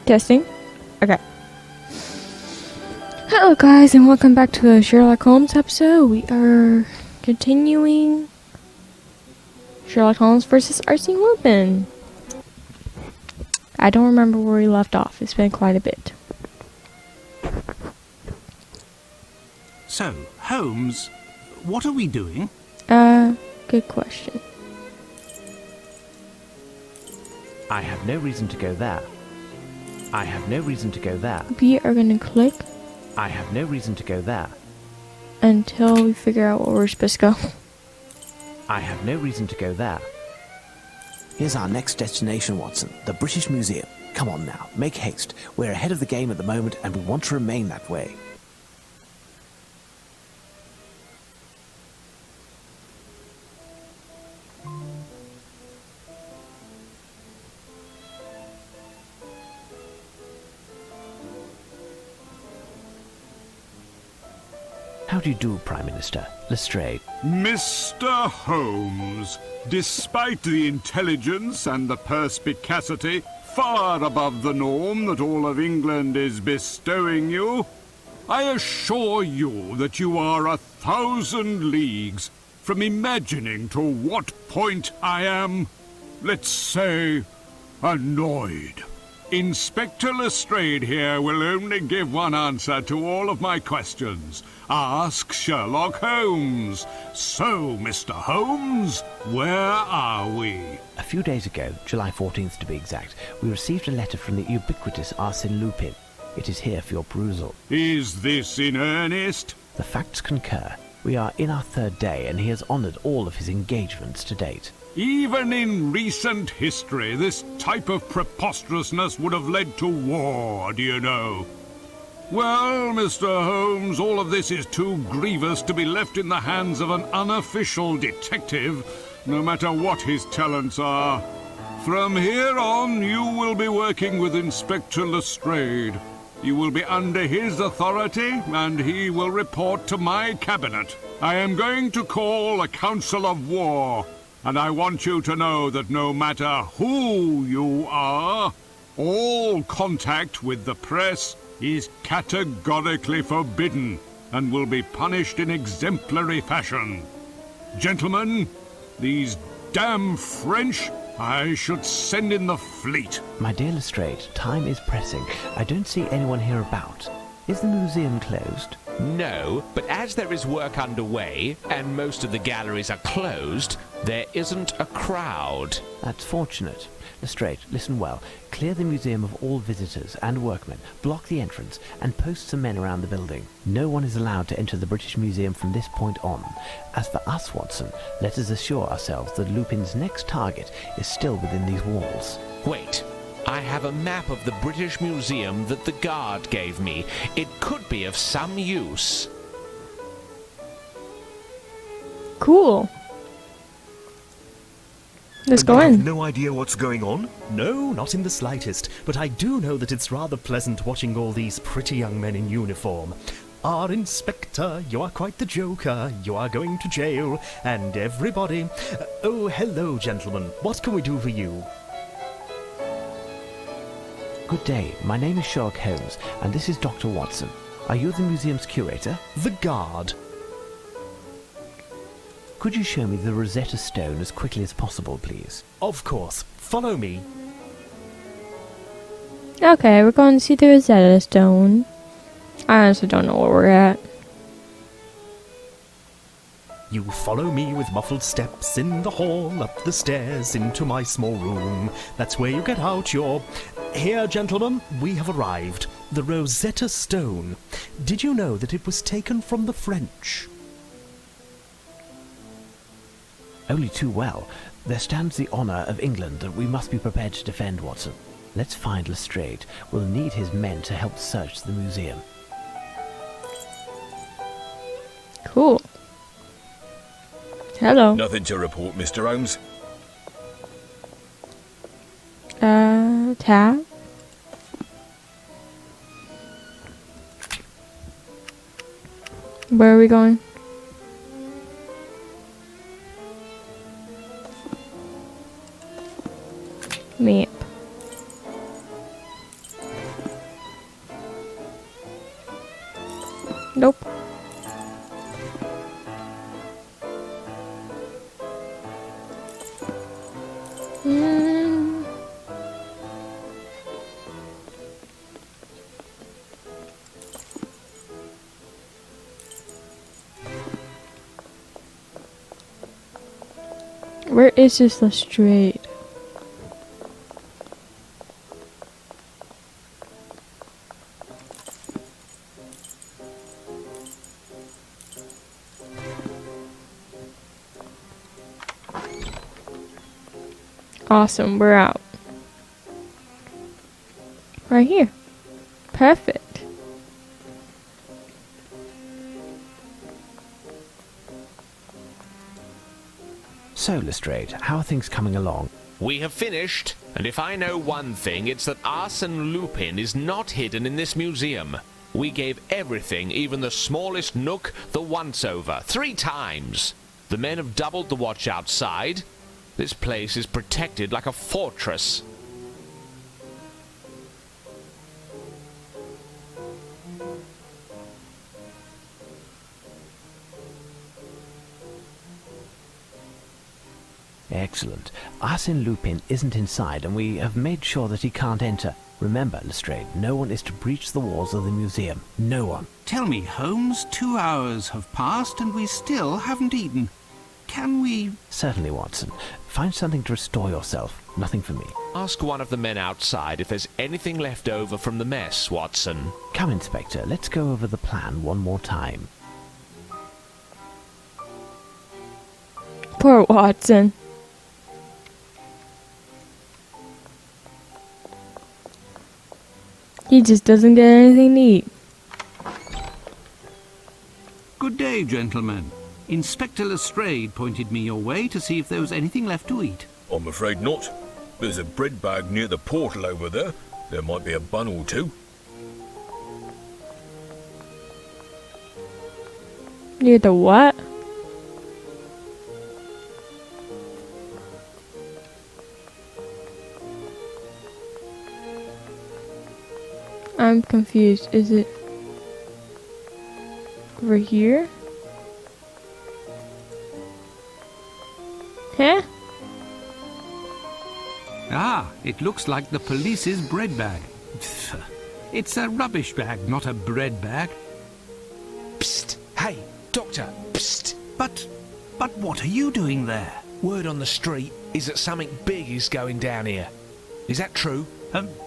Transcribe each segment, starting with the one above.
Testing. Okay. Hello guys and welcome back to the Sherlock Holmes episode. We are continuing Sherlock Holmes versus Arsene Lupin. I don't remember where we left off. It's been quite a bit. So, Holmes, what are we doing? Good question. I have no reason to go there. I have no reason to go there. We are gonna click I have no reason to go there. until we figure out where we're supposed to go. I have no reason to go there. Here's our next destination, Watson, the British Museum. Come on now, make haste. We're ahead of the game at the moment and we want to remain that way. How do you do, Prime Minister? Lestrade. Mr. Holmes, despite the intelligence and the perspicacity far above the norm that all of England is bestowing you, I assure you that you are 1,000 leagues from imagining to what point I am, let's say, annoyed. Inspector Lestrade here will only give one answer to all of my questions. Ask Sherlock Holmes. So, Mr. Holmes, where are we? A few days ago, July 14th to be exact, we received a letter from the ubiquitous Arsene Lupin. It is here for your perusal. Is this in earnest? The facts concur. We are in our third day, and he has honoured all of his engagements to date. Even in recent history, this type of preposterousness would have led to war, do you know? Well, Mr. Holmes, all of this is too grievous to be left in the hands of an unofficial detective, no matter what his talents are. From here on, you will be working with Inspector Lestrade. You will be under his authority, and he will report to my cabinet. I am going to call a council of war, and I want you to know that no matter who you are, all contact with the press is categorically forbidden and will be punished in exemplary fashion. Gentlemen, these damn French, I should send in the fleet. My dear Lestrade, time is pressing. I don't see anyone here about. Is the museum closed? No, but as there is work underway, and most of the galleries are closed, there isn't a crowd. That's fortunate. Lestrade, listen well. Clear the museum of all visitors and workmen, block the entrance, and post some men around the building. No one is allowed to enter the British Museum from this point on. As for us, Watson, let us assure ourselves that Lupin's next target is still within these walls. Wait, I have a map of the British Museum that the guard gave me. It could be of some use. Cool. Let's go I have in. no idea what's going on. No, not in the slightest, but I do know that it's rather pleasant watching all these pretty young men in uniform. Our Inspector, you are quite the joker, you are going to jail, and everybody... Oh, hello, gentlemen, what can we do for you? Good day, my name is Sherlock Holmes, and this is Dr. Watson. Are you the museum's curator? The guard. Could you show me the Rosetta Stone as quickly as possible, please? Of course, follow me. Okay, we're going to see the Rosetta Stone. I honestly don't know where we're at. You follow me with muffled steps in the hall, up the stairs, into my small room. That's where you get out your... Here, gentlemen, we have arrived. The Rosetta Stone. Did you know that it was taken from the French? Only too well. There stands the honour of England that we must be prepared to defend, Watson. Let's find Lestrade. We'll need his men to help search the museum. Cool. Hello. Nothing to report, Mr. Holmes. Tab. Where are we going? Map. Nope. Hmm. Where is this Lestrade? Awesome, we're out. Right here. Perfect. So, Lestrade, how are things coming along? We have finished, and if I know one thing, it's that Arsene Lupin is not hidden in this museum. We gave everything, even the smallest nook, the once-over, 3 times. The men have doubled the watch outside. This place is protected like a fortress. Excellent. Arsene Lupin isn't inside, and we have made sure that he can't enter. Remember, Lestrade, no one is to breach the walls of the museum. No one. Tell me, Holmes, 2 hours have passed and we still haven't eaten. Can we... Certainly, Watson. Find something to restore yourself. Nothing for me. Ask one of the men outside if there's anything left over from the mess, Watson. Come, Inspector, let's go over the plan one more time. Poor Watson. He just doesn't get anything to eat. Good day, gentlemen. Inspector Lestrade pointed me your way to see if there was anything left to eat. I'm afraid not. There's a bread bag near the portal over there. There might be a bun or two. Near the what? I'm confused. Is it over here? Huh? Ah, it looks like the police's bread bag. It's a rubbish bag, not a bread bag. Psst! Hey, Doctor! Psst! But what are you doing there? Word on the street is that something big is going down here. Is that true?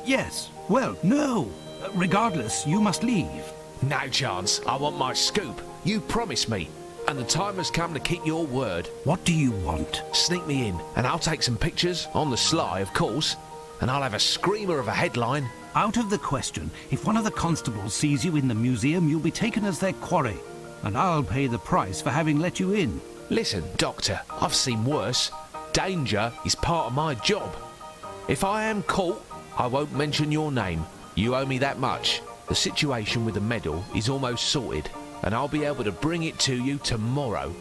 Yes. Well, no. Regardless, you must leave. No chance. I want my scoop. You promised me. And the time has come to keep your word. What do you want? Sneak me in, and I'll take some pictures, on the sly, of course. And I'll have a screamer of a headline. Out of the question. If one of the constables sees you in the museum, you'll be taken as their quarry. And I'll pay the price for having let you in. Listen, Doctor, I've seen worse. Danger is part of my job. If I am caught, I won't mention your name. You owe me that much. The situation with the medal is almost sorted, and I'll be able to bring it to you tomorrow.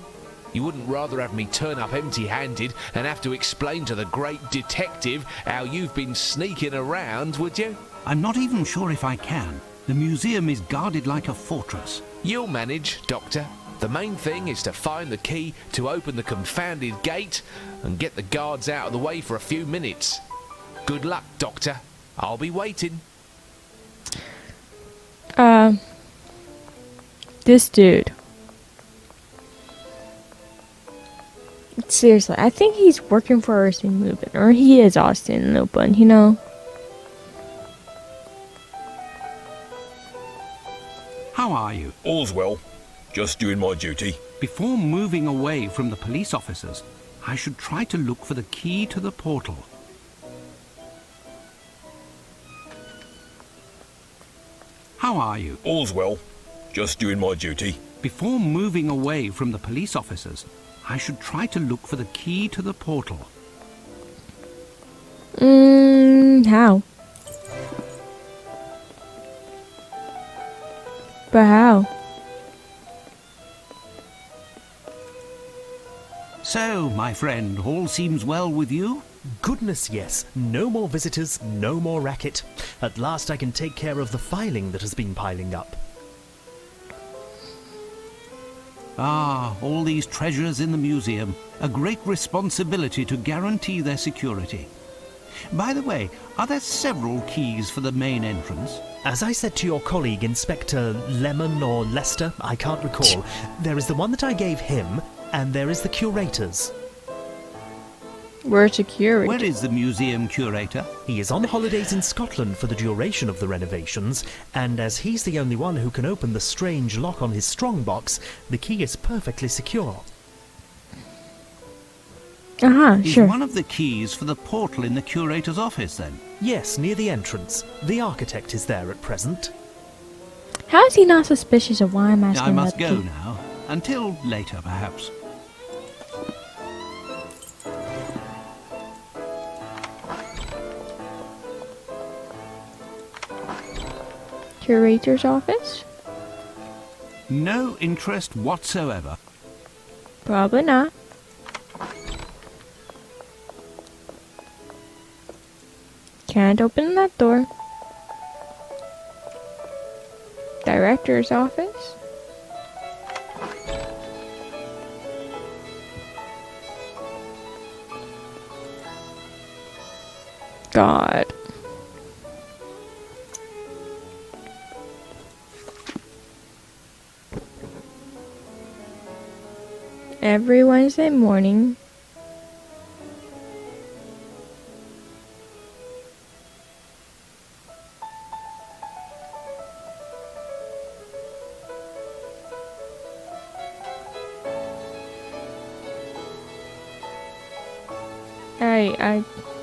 You wouldn't rather have me turn up empty-handed and have to explain to the great detective how you've been sneaking around, would you? I'm not even sure if I can. The museum is guarded like a fortress. You'll manage, Doctor. The main thing is to find the key to open the confounded gate and get the guards out of the way for a few minutes. Good luck, Doctor. I'll be waiting. This dude. Seriously, I think he's working for Arsene Lupin, or he is Arsene Lupin, you know? How are you? All's well. Just doing my duty. Before moving away from the police officers, I should try to look for the key to the portal. How are you? All's well. Just doing my duty. Before moving away from the police officers, I should try to look for the key to the portal. How? But how? So, my friend, all seems well with you? Goodness, yes. No more visitors, no more racket. At last I can take care of the filing that has been piling up. Ah, all these treasures in the museum. A great responsibility to guarantee their security. By the way, are there several keys for the main entrance? As I said to your colleague, Inspector Lemon or Lester, I can't recall, there is the one that I gave him, and there is the curator's. Where's the curator? Where is the museum curator? He is on holidays in Scotland for the duration of the renovations, and as he's the only one who can open the strange lock on his strongbox, the key is perfectly secure. Is Sure. one of the keys for the portal in the curator's office, then? Yes, near the entrance. The architect is there at present. How is he not suspicious of why I'm asking I must about go the key? now. Until later, perhaps. Curator's office? No interest whatsoever. Probably not. Can't open that door. Director's office? God. Every Wednesday morning.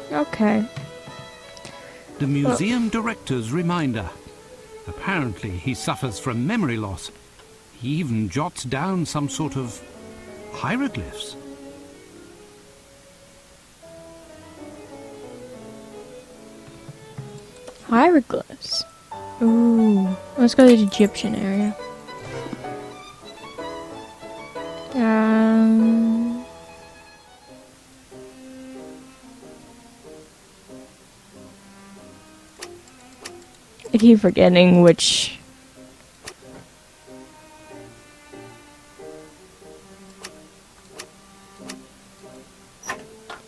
Okay. The museum director's reminder. Apparently he suffers from memory loss. He even jots down some sort of hieroglyphs. Hieroglyphs. Ooh. Let's go to the Egyptian area. I keep forgetting which.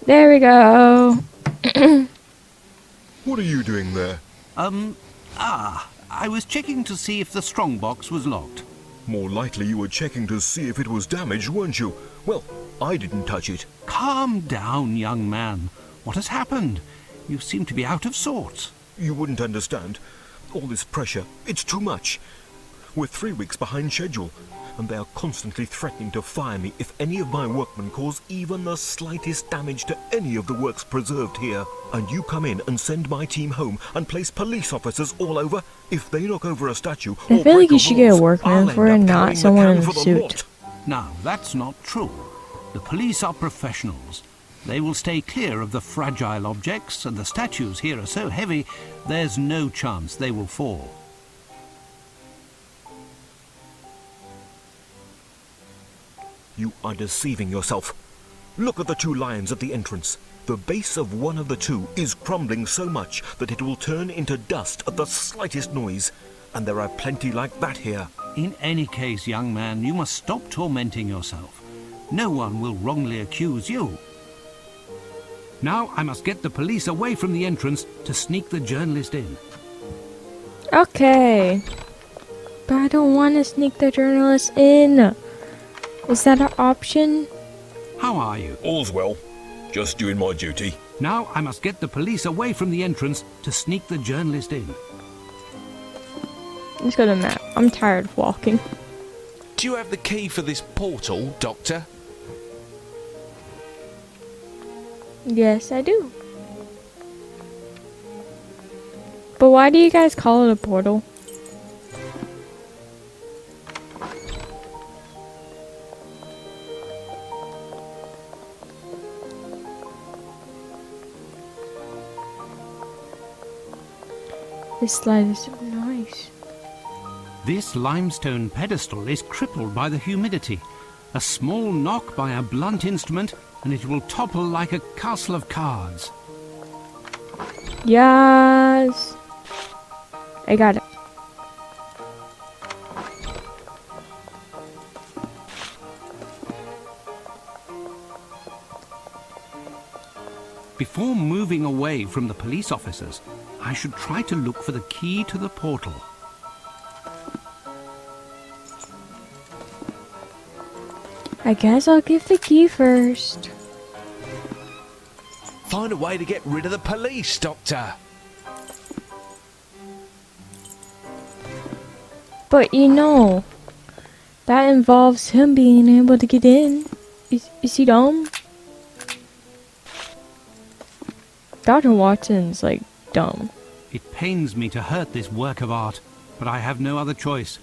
There we go. What are you doing there? I was checking to see if the strongbox was locked. More likely you were checking to see if it was damaged, weren't you? Well, I didn't touch it. Calm down, young man. What has happened? You seem to be out of sorts. You wouldn't understand. All this pressure, it's too much. We're 3 weeks behind schedule, and they are constantly threatening to fire me if any of my workmen cause even the slightest damage to any of the works preserved here. And you come in and send my team home and place police officers all over? If they knock over a statue I or feel like break you a should get a rules, workman I'll for end it, up not carrying the someone can in a for the suit. lot. Now, that's not true. The police are professionals. They will stay clear of the fragile objects, and the statues here are so heavy, there's no chance they will fall. You are deceiving yourself. Look at the 2 lions at the entrance. The base of one of the 2 is crumbling so much that it will turn into dust at the slightest noise. And there are plenty like that here. In any case, young man, you must stop tormenting yourself. No one will wrongly accuse you. Now I must get the police away from the entrance to sneak the journalist in. Okay. But I don't want to sneak the journalist in. Is that an option? How are you? All's well. Just doing my duty. Now I must get the police away from the entrance to sneak the journalist in. Let's go to the map. I'm tired of walking. Do you have the key for this portal, Doctor? Yes, I do. But why do you guys call it a portal? This slide is so nice. This limestone pedestal is crippled by the humidity. A small knock by a blunt instrument and it will topple like a castle of cards. Yes. I got it. Before moving away from the police officers, I should try to look for the key to the portal. I guess I'll give the key first. Find a way to get rid of the police, Doctor. But you know, that involves him being able to get in. Is he dumb? Dr. Watson's like dumb. It pains me to hurt this work of art, but I have no other choice.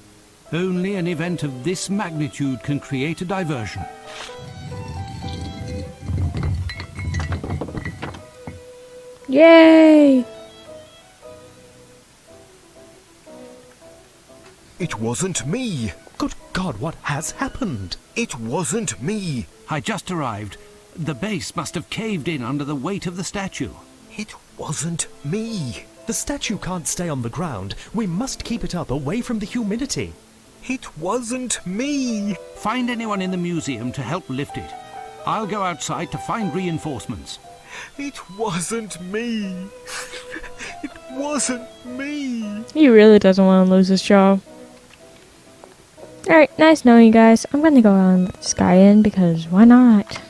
Only an event of this magnitude can create a diversion. Yay! It wasn't me. Good God, what has happened? It wasn't me. I just arrived. The base must have caved in under the weight of the statue. It wasn't me. The statue can't stay on the ground. We must keep it up away from the humidity. It wasn't me. Find anyone in the museum to help lift it. I'll go outside to find reinforcements. It wasn't me. It wasn't me. He really doesn't want to lose his job. Alright, nice knowing you guys. I'm gonna go on this guy in because why not?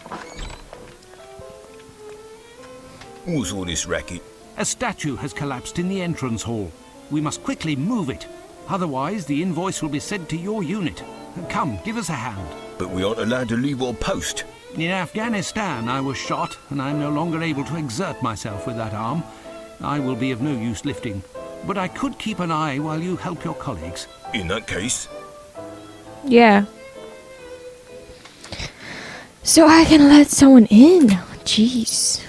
What's all this racket? A statue has collapsed in the entrance hall. We must quickly move it. Otherwise, the invoice will be sent to your unit. Come, give us a hand. But we aren't allowed to leave our post. In Afghanistan, I was shot, and I'm no longer able to exert myself with that arm. I will be of no use lifting. But I could keep an eye while you help your colleagues. In that case, Yeah. So I can let someone in. Jeez.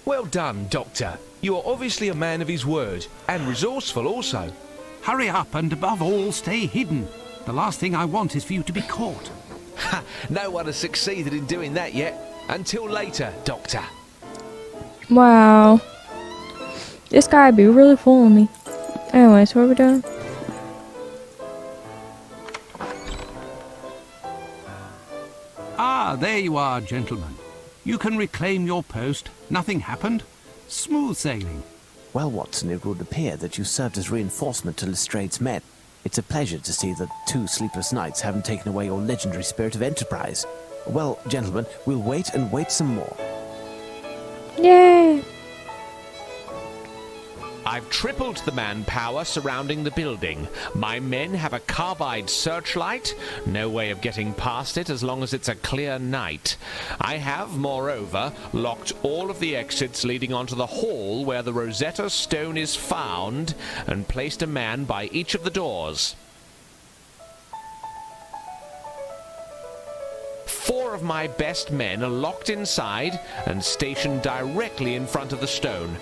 Well done, Doctor. You are obviously a man of his word, and resourceful also. Hurry up, and above all, stay hidden. The last thing I want is for you to be caught. Ha! No one has succeeded in doing that yet. Until later, Doctor. Wow. This guy be really fooling me. Anyways, what are we doing? Ah, there you are, gentlemen. You can reclaim your post. Nothing happened. Smooth sailing. Well, Watson, it would appear that you served as reinforcement to Lestrade's men. It's a pleasure to see that 2 sleepless nights haven't taken away your legendary spirit of enterprise. Well, gentlemen, we'll wait and wait some more. Yay! I've tripled the manpower surrounding the building. My men have a carbide searchlight. No way of getting past it as long as it's a clear night. I have, moreover, locked all of the exits leading onto the hall where the Rosetta Stone is found and placed a man by each of the doors. 4 of my best men are locked inside and stationed directly in front of the stone.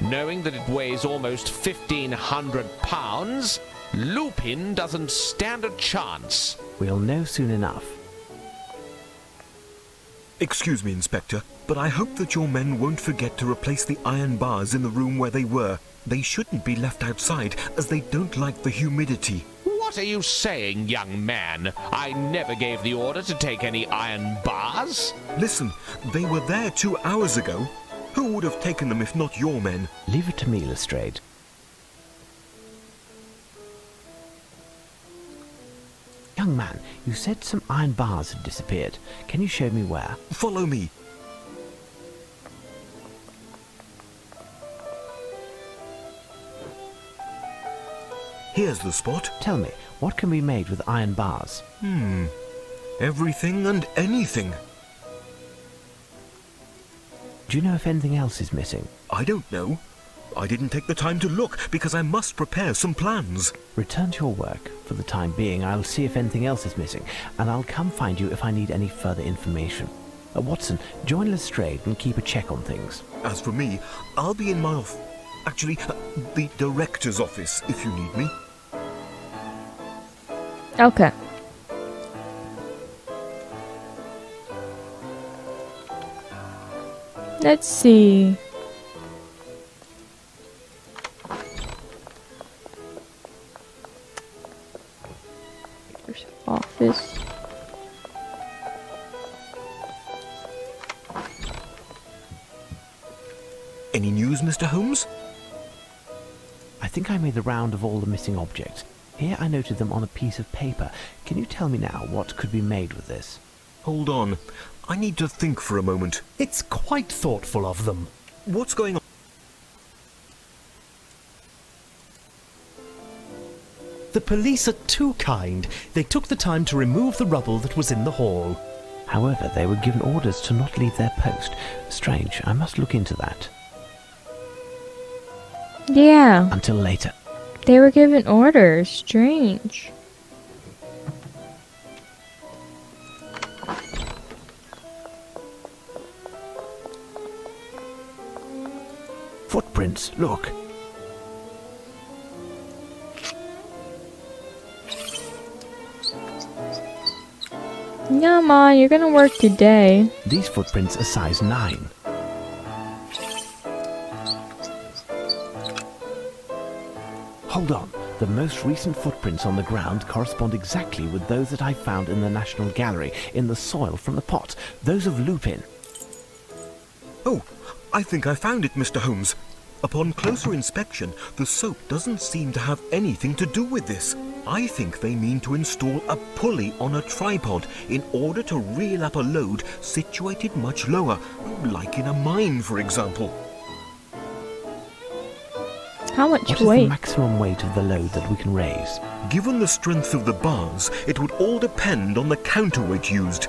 Knowing that it weighs almost 1,500 pounds, Lupin doesn't stand a chance. We'll know soon enough. Excuse me, Inspector, but I hope that your men won't forget to replace the iron bars in the room where they were. They shouldn't be left outside, as they don't like the humidity. What are you saying, young man? I never gave the order to take any iron bars. Listen, they were there 2 hours ago. Who would have taken them if not your men? Leave it to me, Lestrade. Young man, you said some iron bars had disappeared. Can you show me where? Follow me. Here's the spot. Tell me, what can be made with iron bars? Everything and anything. Do you know if anything else is missing? I don't know. I didn't take the time to look because I must prepare some plans. Return to your work. For the time being, I'll see if anything else is missing, and I'll come find you if I need any further information. Watson, join Lestrade and keep a check on things. As for me, I'll be in my the director's office if you need me. Okay. Let's see. There's office. Any news, Mr. Holmes? I think I made the round of all the missing objects. Here I noted them on a piece of paper. Can you tell me now what could be made with this? Hold on. I need to think for a moment. It's quite thoughtful of them. What's going on? The police are too kind. They took the time to remove the rubble that was in the hall. However, they were given orders to not leave their post. Strange, I must look into that. Yeah, Until later. they were given orders. Strange. Footprints, look. Come on, you're gonna work today. These footprints are size 9. Hold on. The most recent footprints on the ground correspond exactly with those that I found in the National Gallery, in the soil from the pot. Those of Lupin. Oh, I think I found it, Mr. Holmes. Upon closer inspection, the soap doesn't seem to have anything to do with this. I think they mean to install a pulley on a tripod in order to reel up a load situated much lower, like in a mine, for example. How much What is the weight? maximum weight of the load that we can raise? Given the strength of the bars, it would all depend on the counterweight used.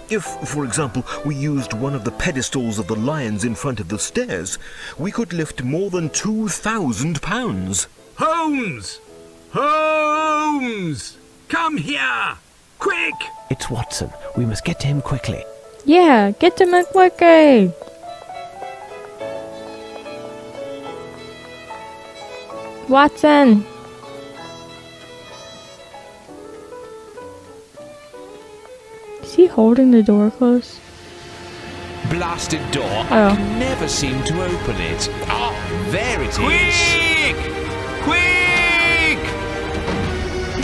If, for example, we used one of the pedestals of the lions in front of the stairs, we could lift more than 2,000 pounds. Holmes! Holmes! Come here! Quick! It's Watson. We must get to him quickly. Yeah, get to McWickey. Watson. Is he holding the door close? Blasted door. Oh. I can never seem to open it. Ah, there it is. Quick! Quick!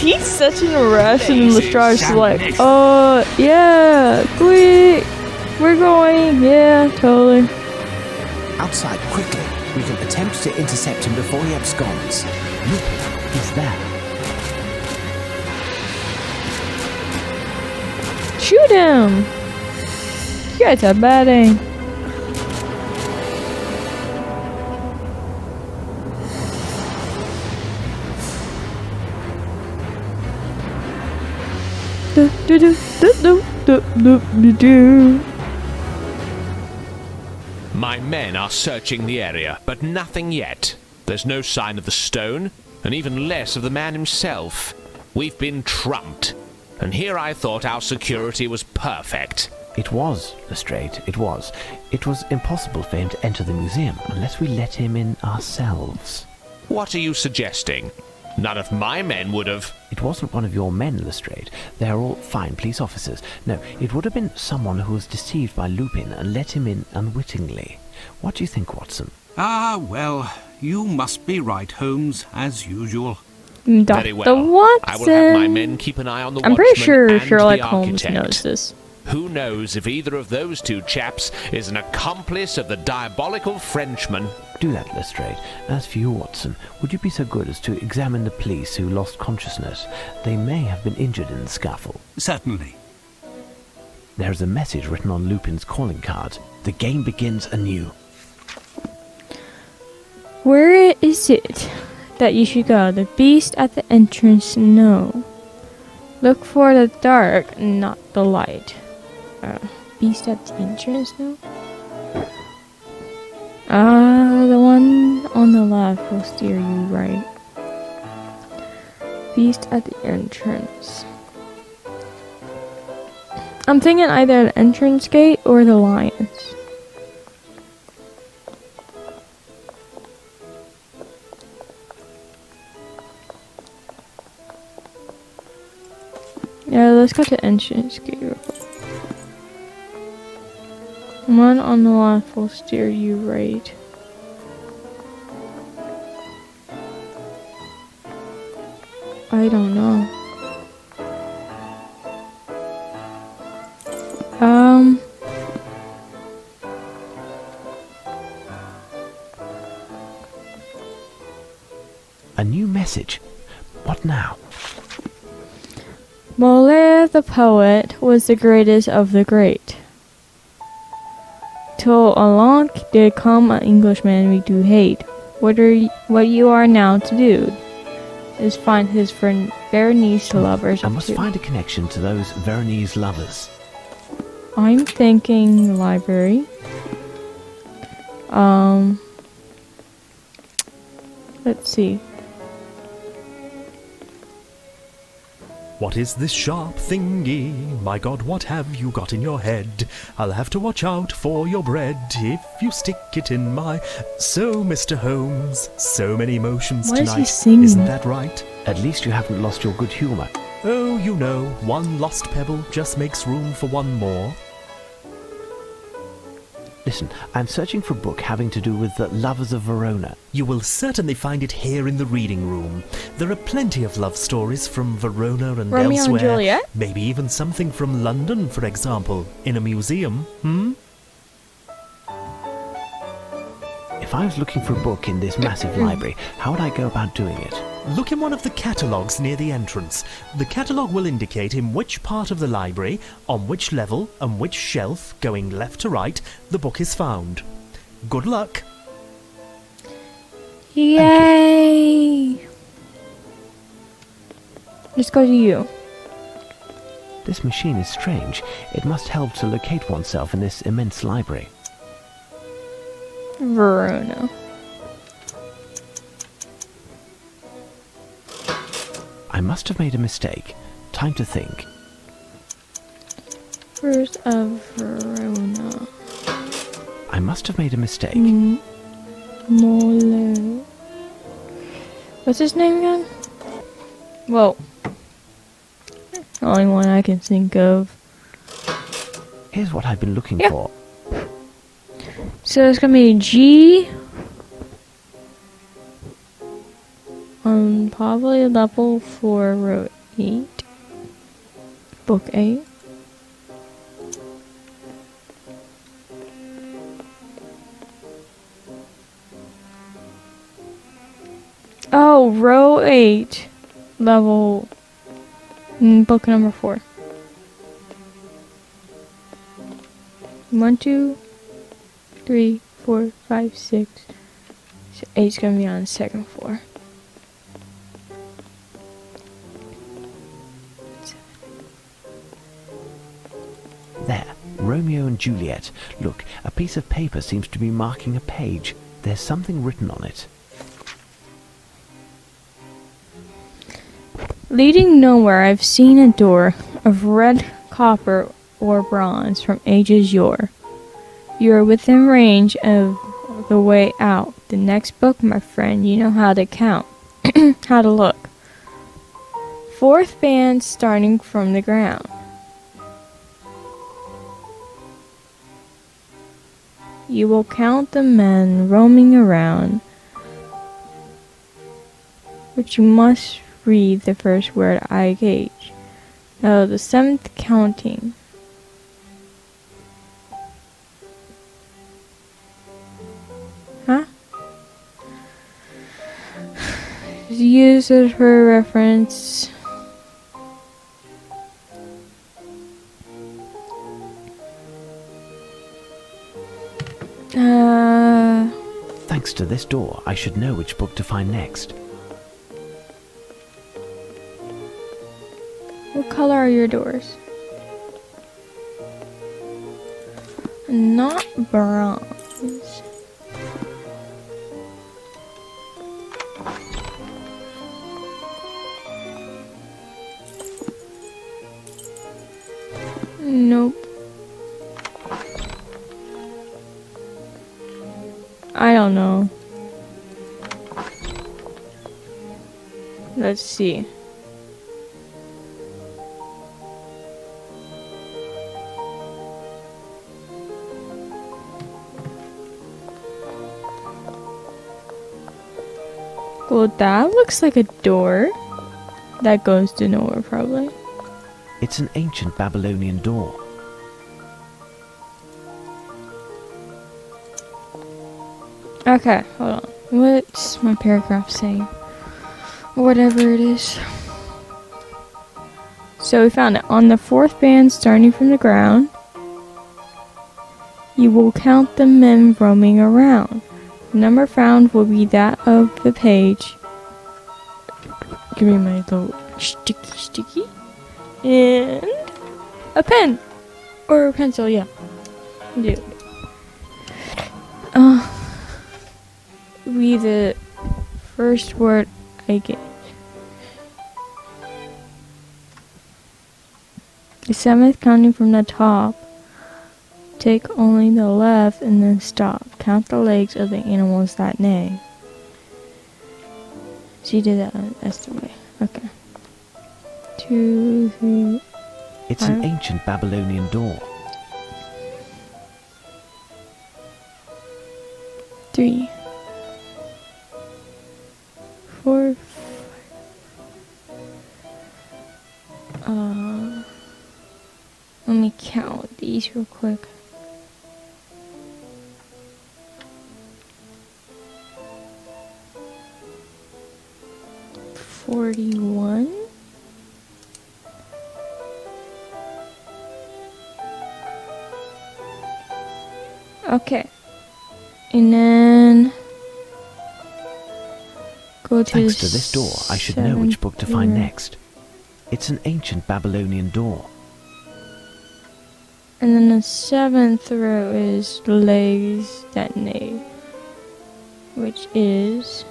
He's such an irrational Lazy Lestrade. She's like, sadness. yeah, quick. We're going. Yeah, totally. Outside, quickly. We can attempt to intercept him before he absconds. Lupin, he's there. Shoot him. You guys have bad aim. Do do do do do do do do. My men are searching the area, but nothing yet. There's no sign of the stone, and even less of the man himself. We've been trumped. And here I thought our security was perfect. It was, Lestrade, it was. It was impossible for him to enter the museum unless we let him in ourselves. What are you suggesting? None of my men would have. It wasn't one of your men, Lestrade. They are all fine police officers. No, it would have been someone who was deceived by Lupin and let him in unwittingly. What do you think, Watson? Ah, well, you must be right, Holmes, as usual. Very well. I will have my men keep an eye on the I'm pretty watchman sure and Sherlock the Holmes architect. knows this. Who knows if either of those two chaps is an accomplice of the diabolical Frenchman? Do that, Lestrade. As for you, Watson, would you be so good as to examine the police who lost consciousness? They may have been injured in the scuffle. Certainly. There is a message written on Lupin's calling card. The game begins anew. Where is it that you should go? The beast at the entrance? No. Look for the dark, not the light. Beast at the entrance? No. The one on the left will steer you right. Beast at the entrance. I'm thinking either the entrance gate or the lions. Yeah, let's go to entrance gate real quick. One on the left will steer you right. I don't know. new message. What now? Molière the poet was the greatest of the great. Till along did come an Englishman we do hate. What you are now to do is find his friend Veronese lovers. I must find a connection to those Veronese lovers. I'm thinking library. Let's see. What is this sharp thingy? My God, what have you got in your head? I'll have to watch out for your bread if you stick it in my... So, Mr. Holmes, so many emotions What is tonight. he singing? Isn't that right? At least you haven't lost your good humour. Oh, you know, one lost pebble just makes room for one more. Listen, I'm searching for a book having to do with the lovers of Verona. You will certainly find it here in the reading room. There are plenty of love stories from Verona and Romeo and elsewhere. Juliet? Maybe even something from London, for example, in a museum. If I was looking for a book in this massive library, how would I go about doing it? Look in one of the catalogues near the entrance. The catalogue will indicate in which part of the library, on which level, and which shelf, going left to right, the book is found. Good luck. Yay! Let's go to you. This machine is strange. It must help to locate oneself in this immense library. Verona. I must have made a mistake. Time to think. First of Verona. I must have made a mistake. Molière. What's his name again? Whoa. The only one I can think of. Here's what I've been looking Yeah. for. So it's gonna be G. Probably level 4, row 8. Book 8. Oh, row 8. Level. Book number 4. 1, 2, 3, 4, 5, 6. So 8's gonna be on the second floor. There, Romeo and Juliet. Look, a piece of paper seems to be marking a page. There's something written on it. Leading nowhere, I've seen a door of red copper or bronze from ages yore. You are within range of the way out. The next book, my friend, you know how to count, how to look. 4th band starting from the ground. You will count the men roaming around, but you must read the first word I gauge. Now the 7th counting. Huh? Use it for reference. Thanks to this door, I should know which book to find next. What color are your doors? Not bronze. Nope. I don't know. Let's see. Well, that looks like a door. That goes to nowhere, probably. It's an ancient Babylonian door. Okay, hold on. What's my paragraph saying? whatever it is. So we found it. On the fourth band starting from the ground, you will count the men roaming around. The number found will be that of the page. Give me my little sticky. And a pen. Or a pencil, yeah. Do. Be the first word I get. The seventh counting from the top. Take only the left and then stop. Count the legs of the animals that neigh. She did that. That's the way. Okay. 2, 3. It's an ancient Babylonian door. 3, 4, 5. Let me count these real quick. 41. Okay. And then go to Thanks to this door, I should know which book to find row. next. It's an ancient Babylonian door. And then the 7th row is legs that neigh, which is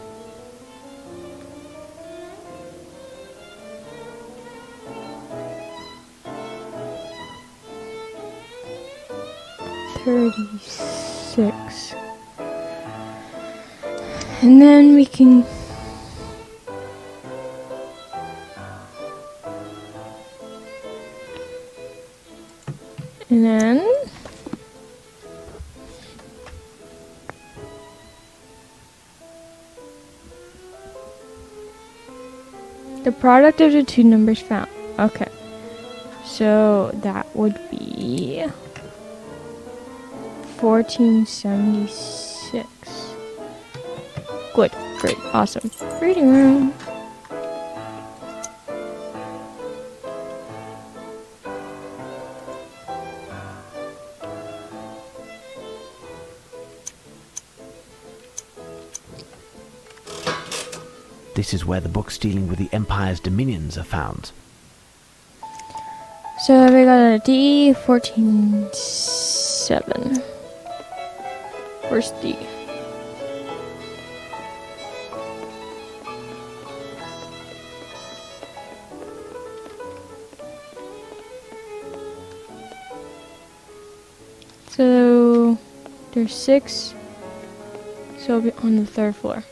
36. And then we can the product of the two numbers found. Okay. So that would be 1476. Good. Great. Awesome. Reading room. This is where the books dealing with the Empire's dominions are found. So we got a D 14-7. Where's D? So there's 6. So it'll be on the 3rd floor.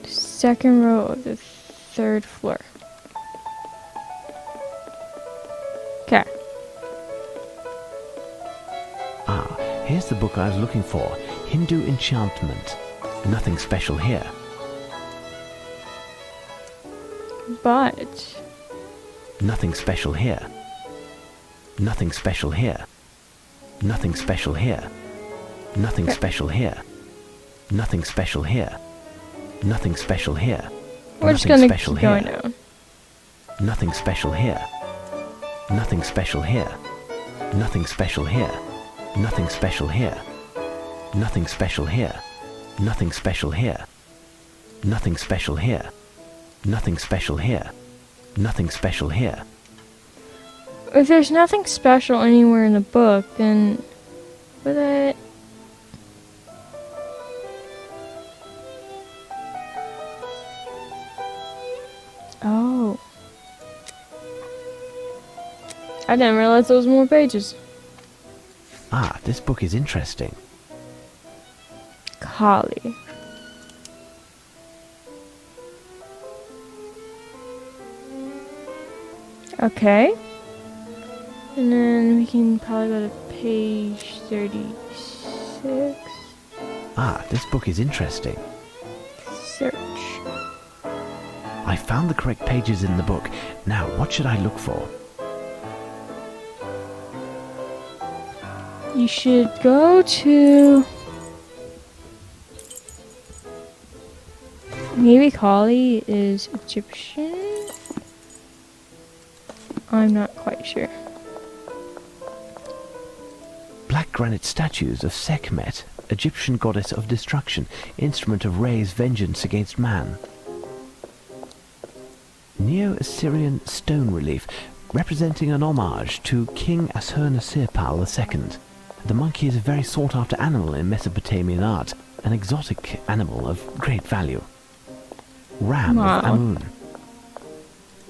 Second row of the 3rd floor. Okay. Ah, here's the book I was looking for. Hindu Enchantment. Nothing special here. But Nothing special here. Nothing special here. Nothing special here. Nothing special here. Nothing special here. Nothing special here. we're just Nothing gonna special keep going here. down. Nothing special here. Nothing special here. Nothing special here. Nothing special here. Nothing special here. Nothing special here. Nothing special here. Nothing special here. Nothing special here. If there's nothing special anywhere in the book, then with it. Oh. I didn't realize there was more pages. Ah, this book is interesting. Kali. Okay. And then we can probably go to page 36. Ah, this book is interesting. Search. I found the correct pages in the book. Now, what should I look for? You should go to Maybe Kali is Egyptian? I'm not quite sure. Black granite statues of Sekhmet, Egyptian goddess of destruction, instrument of Re's vengeance against man. Neo-Assyrian stone relief representing an homage to King Ashurnasirpal II. The monkey is a very sought-after animal in Mesopotamian art, an exotic animal of great value. Ram Wow. of Amun.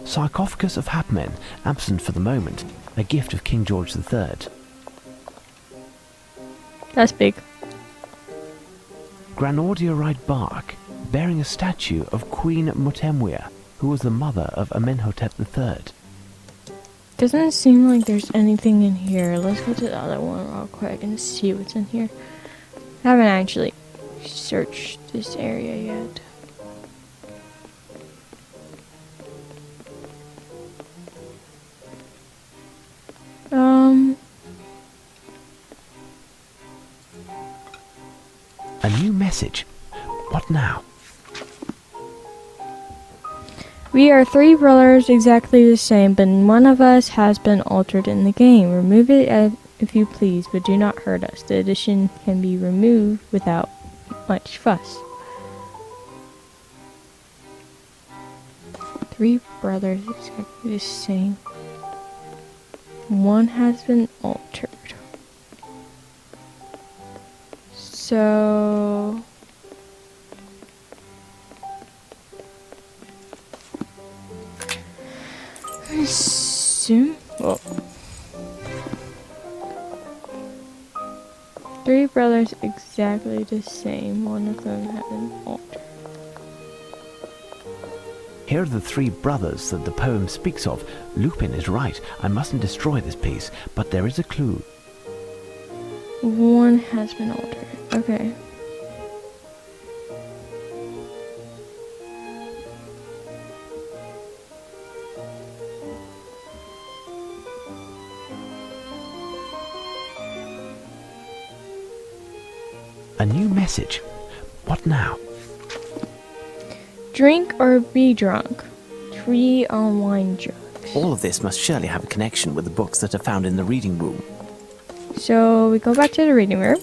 Sarcophagus of Hapmen, absent for the moment, a gift of King George III. That's big. Granodiorite bark, bearing a statue of Queen Mutemwia, who was the mother of Amenhotep III. Doesn't seem like there's anything in here. Let's go to the other one real quick and see what's in here. I haven't actually searched this area yet. A new message. What now? We are three brothers exactly the same, but one of us has been altered in the game. Remove it if you please, but do not hurt us. The addition can be removed without much fuss. Three brothers exactly the same. One has been altered. So... Well, three brothers exactly the same. One of them had been altered. Here are the three brothers that the poem speaks of. Lupin is right. I mustn't destroy this piece, but there is a clue. One has been altered. Okay. A new message. What now? Drink or be drunk. 3 on wine jugs. All of this must surely have a connection with the books that are found in the reading room. So we go back to the reading room.